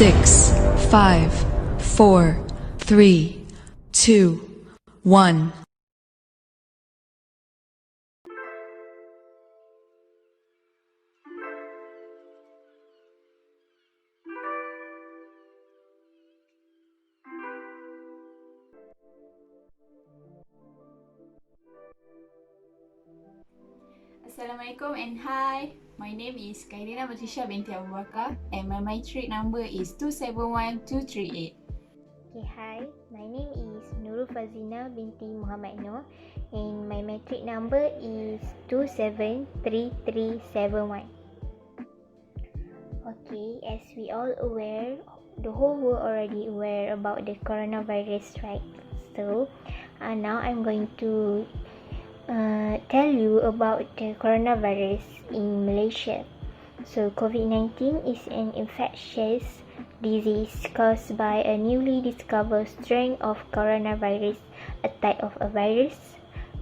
6, 5, 4, 3, 2, 1. Assalamualaikum and hi. My name is Kairina Patricia binti Abu Bakar and my matric number is 271238. Okay, hi. My name is Nurul Fazina binti Muhammad Noor and my matric number is 273371. Okay, as we all aware, the whole world already aware about the coronavirus, right? So, now I'm going to tell you about the coronavirus in Malaysia. So, COVID-19 is an infectious disease caused by a newly discovered strain of coronavirus, a type of a virus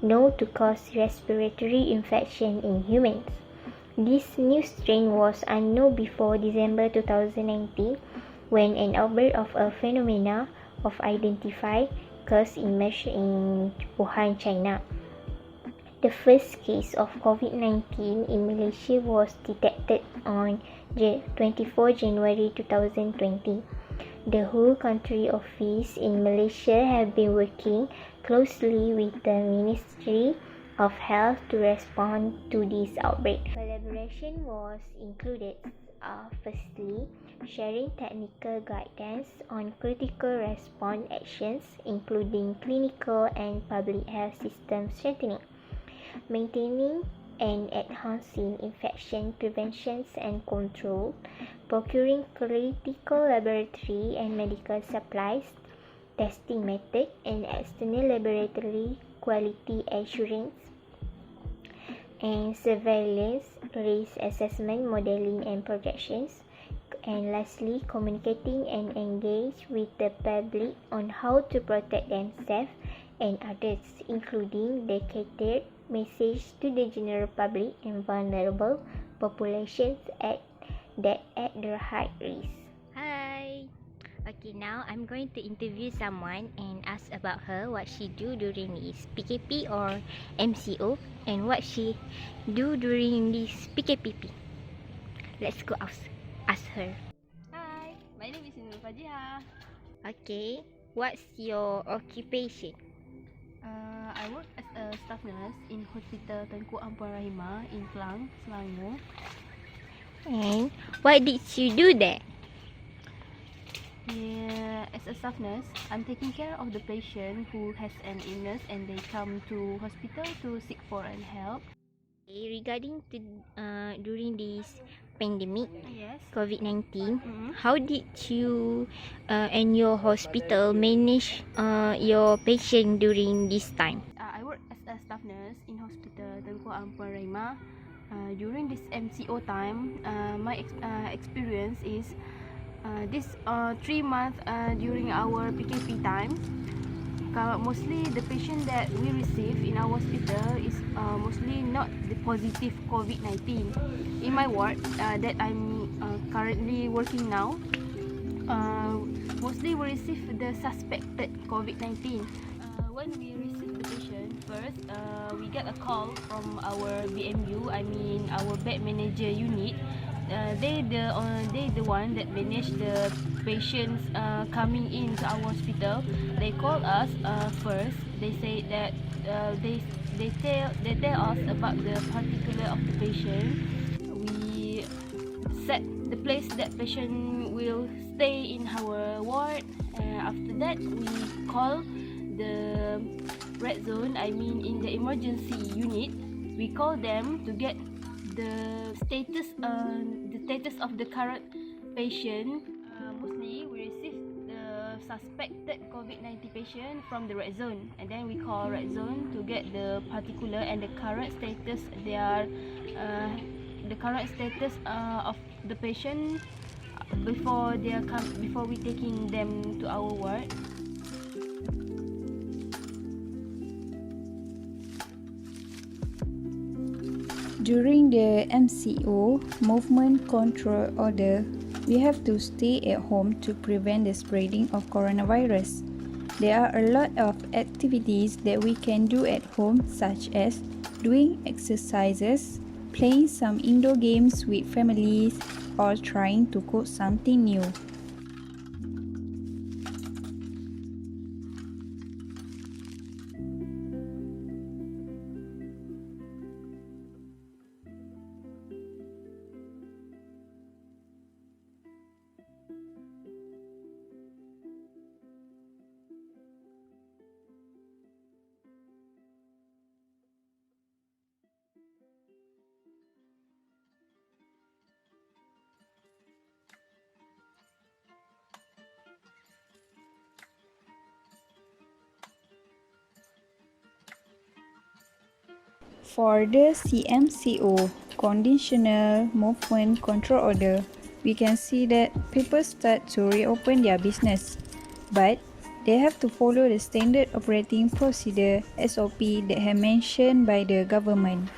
known to cause respiratory infection in humans. This new strain was unknown before December 2019 when an outbreak of a phenomena of identified cause emerged in Wuhan, China. The first case of COVID-19 in Malaysia was detected on 24 January 2020. The whole country office in Malaysia have been working closely with the Ministry of Health to respond to this outbreak. Collaboration was included, firstly, sharing technical guidance on critical response actions including clinical and public health system strengthening, maintaining and enhancing infection prevention and control, procuring critical laboratory and medical supplies, testing method and external laboratory quality assurance, and surveillance, risk assessment, modeling and projections, and lastly, communicating and engage with the public on how to protect themselves and others, including the catered message to the general public and vulnerable populations at the high risk. Hi. Okay, now I'm going to interview someone and ask about her, what she do during this PKP or MCO, and what she do during this PKPP. Let's go ask her. Hi, my name is Nurul Fajiha. Okay, what's your occupation? I work as a staff nurse in Hospital Tengku Ampuan Rahimah in Klang, Selangor. And what did you do there? Yeah, as a staff nurse, I'm taking care of the patient who has an illness and they come to hospital to seek for help. Okay, regarding to during this pandemic, Yes. COVID-19, how did you and your hospital manage your patient during this time? I work as a staff nurse in Hospital Tengku Ampuan Rahimah. During this MCO time, my experience is this 3 months during our PKP time. Mostly the patient that we receive in our hospital is mostly not the positive COVID-19. In my ward that I'm currently working now, mostly we receive the suspected COVID-19. When we receive the patient, first we get a call from our BMU, I mean our bed manager unit. They the one that manage the patients coming into our hospital. They call us first. They say that they tell us about the particular of the patient. We set the place that patient will stay in our ward. After that, we call the red zone. I mean in the emergency unit. We call them to get the status of the current patient. Mostly we receive the suspected COVID-19 patient from the red zone, and then we call red zone to get the particular and the current status. They are the current status of the patient before we taking them to our ward. During the MCO, Movement Control Order, we have to stay at home to prevent the spreading of coronavirus. There are a lot of activities that we can do at home, such as doing exercises, playing some indoor games with families, or trying to cook something new. For the CMCO, Conditional Movement Control Order, we can see that people start to reopen their business, but they have to follow the standard operating procedure SOP that have mentioned by the government.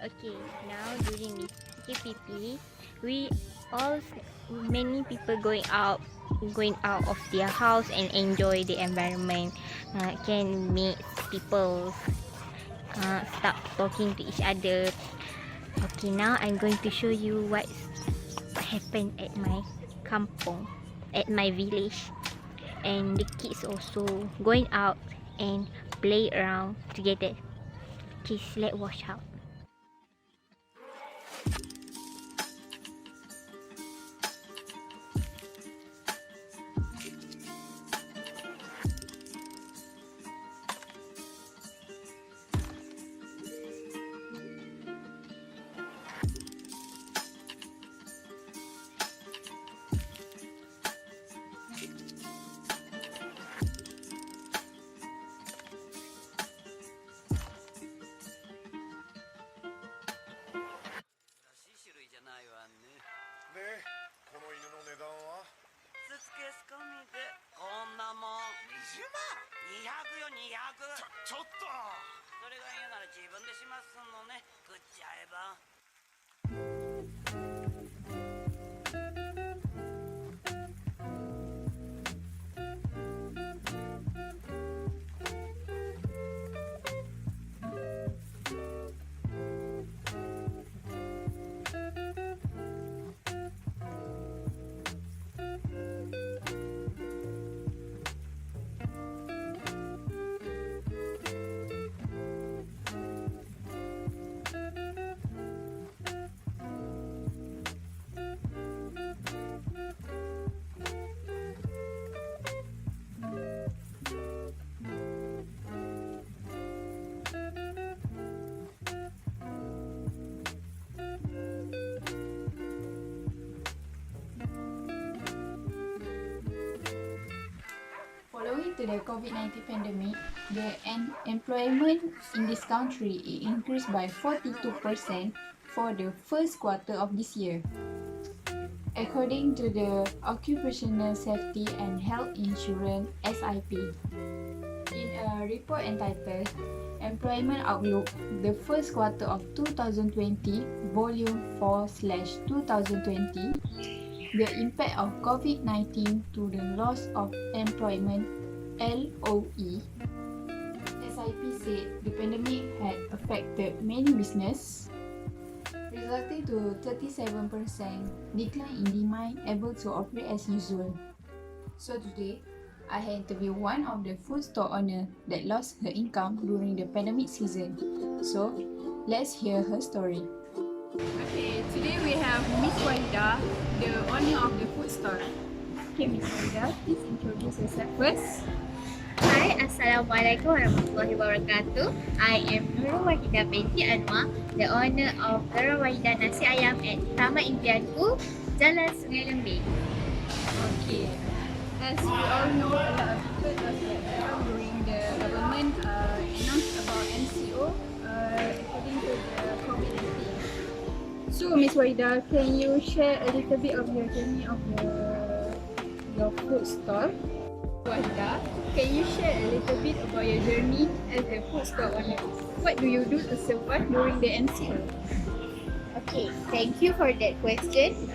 Okay, now during this PKP, many people going out of their house and enjoy the environment. Can meet people, start talking to each other. Okay, now I'm going to show you what happened at my kampong, at my village, and the kids also going out and play around together. Okay, let's watch out. Following to the COVID-19 pandemic, the employment in this country increased by 42% for the first quarter of this year. According to the Occupational Safety and Health Insurance (SIP), in a report entitled Employment Outlook, the first quarter of 2020, Volume 4/2020, the impact of COVID-19 to the loss of employment (LOE). SIP said the pandemic had affected many businesses, resulting to 37% decline in demand able to operate as usual. So today, I had interviewed one of the food store owner that lost her income during the pandemic season. So, let's hear her story. Okay, today we have Miss Waida, the owner of the food store. Okay, Miss Waida, please introduce yourself first. Hi, Assalamualaikum warahmatullahi wabarakatuh. I am Nurul Wahidah binti Anwar, the owner of Nurul Wahidah Nasi Ayam at Taman Impianku, Jalan Sungai Lembing. Okay. As we all know, a lot of people was during the government announced about MCO according to the COVID-19. So, Miss Waida, can you share a little bit of your journey of your food stall? Waida, can you share a little bit about your journey as a food stall owner? What do you do to survive during the MCO? Okay, thank you for that question.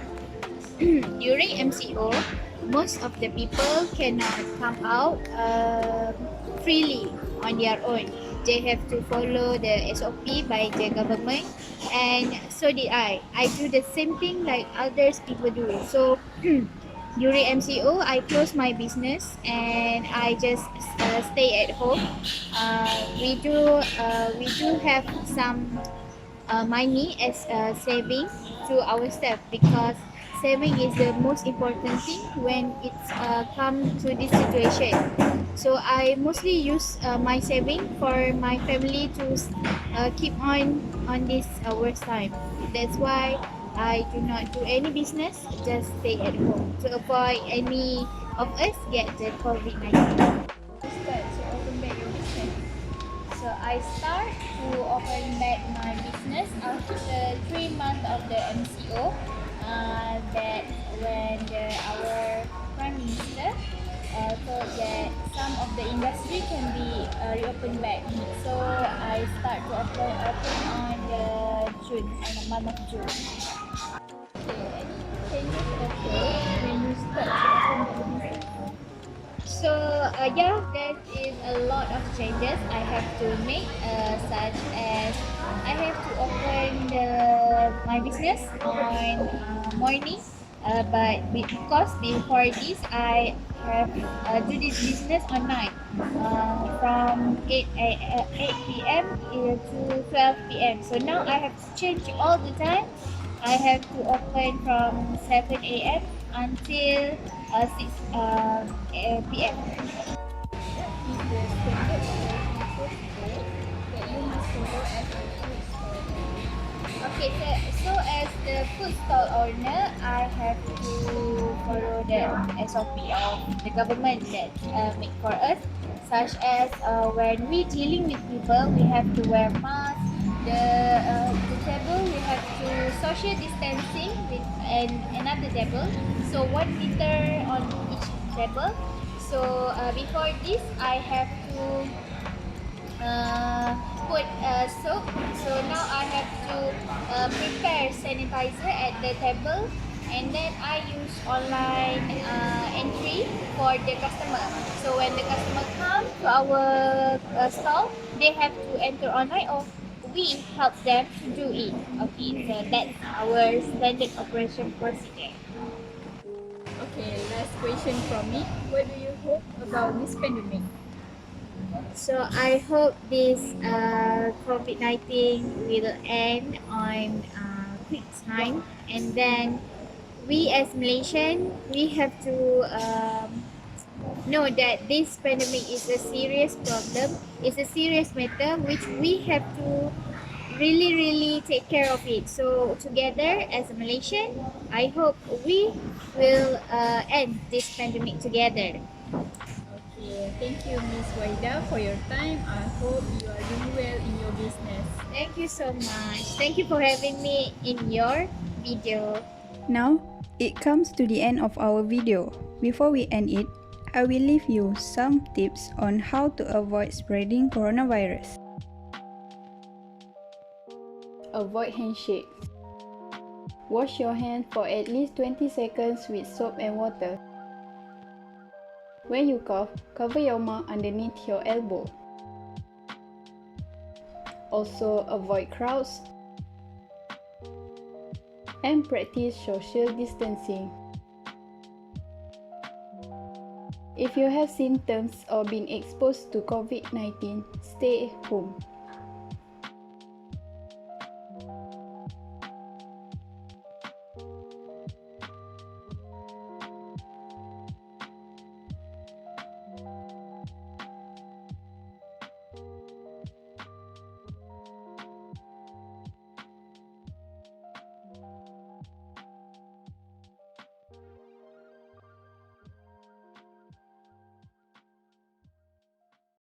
During MCO, most of the people cannot come out freely on their own. They have to follow the SOP by the government, and so did I. I do the same thing like others people do. So during MCO, I close my business and I just stay at home. We do have some money as saving to our staff, because saving is the most important thing when it's come to this situation. So I mostly use my saving for my family to keep on this worst time. That's why I do not do any business, just stay at home to avoid any of us get the COVID-19. So I start to open back my business after 3 months of the MCO. That when our Prime Minister thought that some of the industry can be reopened back. So I start to open on the month of June. Okay, can you when you start to open the business? So yeah, there is a lot of changes I have to make, such as I have to open my business on morning, but because before this I have do this business on night, from 8 p.m. to 12 p.m. So now I have to change all the time. I have to open from 7 a.m. until 6 p.m. Okay, so as the food stall owner, I have to follow the SOP of the government that make for us, such as when we dealing with people, we have to wear masks. The table we have to social distancing with another table, so 1 meter on each table. So before this, I have to put soap. So now I have to prepare sanitizer at the table, and then I use online entry for the customer. So when the customer come to our stall, they have to enter online, or we help them to do it. Okay, so that's our standard operation procedure. Okay, last question from me. What do you hope about this pandemic? So I hope this COVID-19 will end on quick time, and then we as Malaysian, we have to know that this pandemic is a serious problem. It's a serious matter which we have to really take care of it. So together as a Malaysian, I hope we will end this pandemic together. Okay, thank you, Miss Waida, for your time. I hope you are doing well in your business. Thank you so much. Thank you for having me in your video. Now, it comes to the end of our video. Before we end it, I will leave you some tips on how to avoid spreading coronavirus. Avoid handshake. Wash your hands for at least 20 seconds with soap and water. When you cough, cover your mouth underneath your elbow. Also, avoid crowds and practice social distancing. If you have symptoms or been exposed to COVID-19, stay home.